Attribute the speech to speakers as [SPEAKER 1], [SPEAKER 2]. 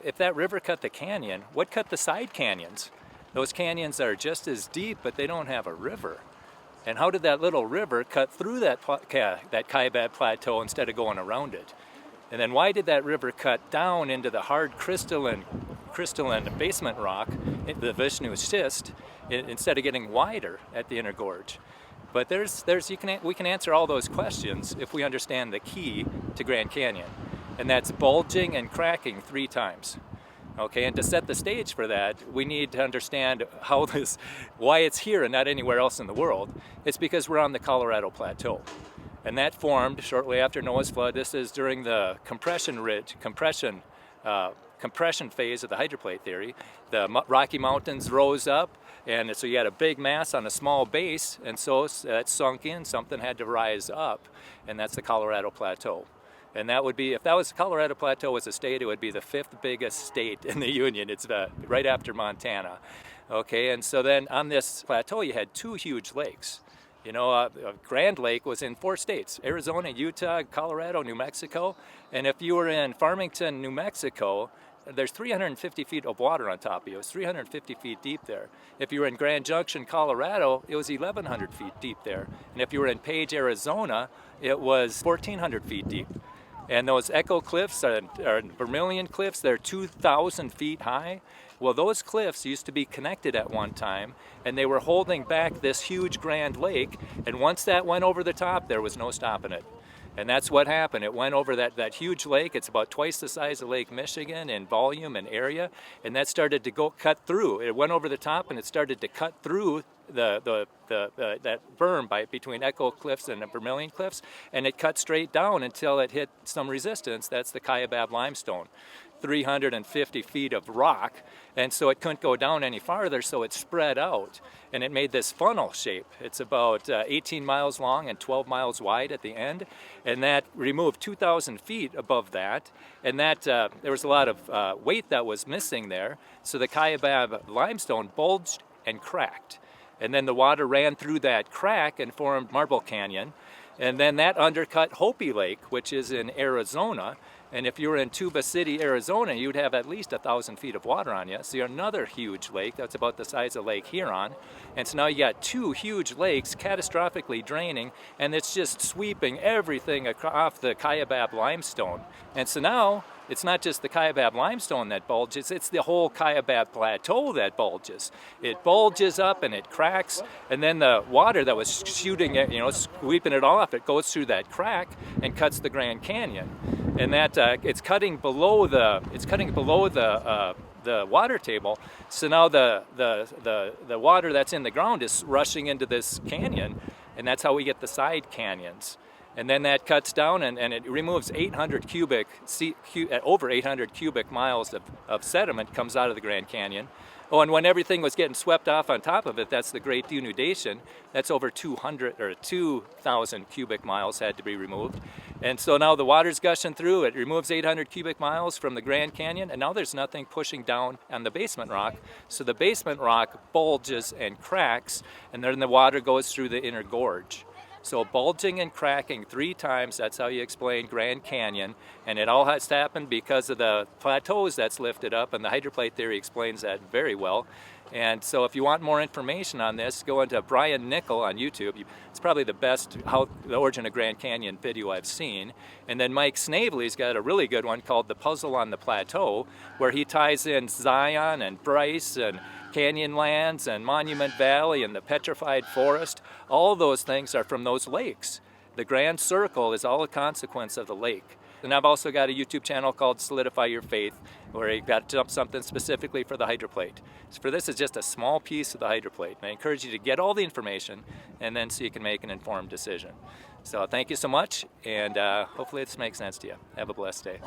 [SPEAKER 1] If that river cut the canyon, what cut the side canyons? Those canyons are just as deep, but they don't have a river. And how did that little river cut through that Kaibab Plateau instead of going around it? And then why did that river cut down into the hard crystalline basement rock, the Vishnu schist, instead of getting wider at the inner gorge? But we can answer all those questions if we understand the key to Grand Canyon, and that's bulging and cracking 3 times. Okay, and to set the stage for that, we need to understand why it's here and not anywhere else in the world. It's because we're on the Colorado Plateau. And that formed shortly after Noah's flood. This is during the compression phase of the hydroplate theory. The Rocky Mountains rose up, and so you had a big mass on a small base, and so that sunk in, something had to rise up, and that's the Colorado Plateau. And that would be, if that was the Colorado Plateau was a state, it would be the 5th biggest state in the Union. It's right after Montana. Okay, and so then on this plateau you had 2 huge lakes. You know, Grand Lake was in 4 states: Arizona, Utah, Colorado, New Mexico. And if you were in Farmington, New Mexico, there's 350 feet of water on top of you. It was 350 feet deep there. If you were in Grand Junction, Colorado, it was 1,100 feet deep there. And if you were in Page, Arizona, it was 1,400 feet deep. And those Echo Cliffs or Vermilion Cliffs, they're 2,000 feet high. Well, those cliffs used to be connected at one time, and they were holding back this huge Grand Lake, and once that went over the top, there was no stopping it. And that's what happened. It went over that huge lake. It's about twice the size of Lake Michigan in volume and area, and that started to cut through. It went over the top, and it started to cut through that berm between Echo Cliffs and the Vermilion Cliffs, and it cut straight down until it hit some resistance. That's the Kaibab limestone. 350 feet of rock, and so it couldn't go down any farther, so it spread out, and it made this funnel shape. It's about 18 miles long and 12 miles wide at the end, and that removed 2,000 feet above that, and that there was a lot of weight that was missing there, so the Kaibab limestone bulged and cracked, and then the water ran through that crack and formed Marble Canyon, and then that undercut Hopi Lake, which is in Arizona. And if you were in Tuba City, Arizona, you'd have at least 1,000 feet of water on you. So you're another huge lake that's about the size of Lake Huron. And so now you got 2 huge lakes catastrophically draining, and it's just sweeping everything off the Kaibab limestone. And so now it's not just the Kaibab limestone that bulges, it's the whole Kaibab Plateau that bulges. It bulges up and it cracks, and then the water that was shooting it, sweeping it all off, it goes through that crack and cuts the Grand Canyon. And that it's cutting below the water table. So now the water that's in the ground is rushing into this canyon, and that's how we get the side canyons. And then that cuts down and it removes over 800 cubic miles of sediment comes out of the Grand Canyon. Oh, and when everything was getting swept off on top of it, that's the Great Denudation. That's over 2,000 cubic miles had to be removed. And so now the water's gushing through, it removes 800 cubic miles from the Grand Canyon, and now there's nothing pushing down on the basement rock. So the basement rock bulges and cracks, and then the water goes through the inner gorge. So bulging and cracking 3 times, that's how you explain Grand Canyon. And it all has happened because of the plateaus that's lifted up, and the hydroplate theory explains that very well. And so if you want more information on this, go into Brian Nickel on YouTube. It's probably the best the origin of Grand Canyon video I've seen. And then Mike Snavely's got a really good one called The Puzzle on the Plateau, where he ties in Zion and Bryce and Canyonlands and Monument Valley and the Petrified Forest. All those things are from those lakes. The Grand Circle is all a consequence of the lake. And I've also got a YouTube channel called Solidify Your Faith, where I got something specifically for the hydroplate. So for this is just a small piece of the hydroplate. And I encourage you to get all the information, and then so you can make an informed decision. So thank you so much, and hopefully this makes sense to you. Have a blessed day.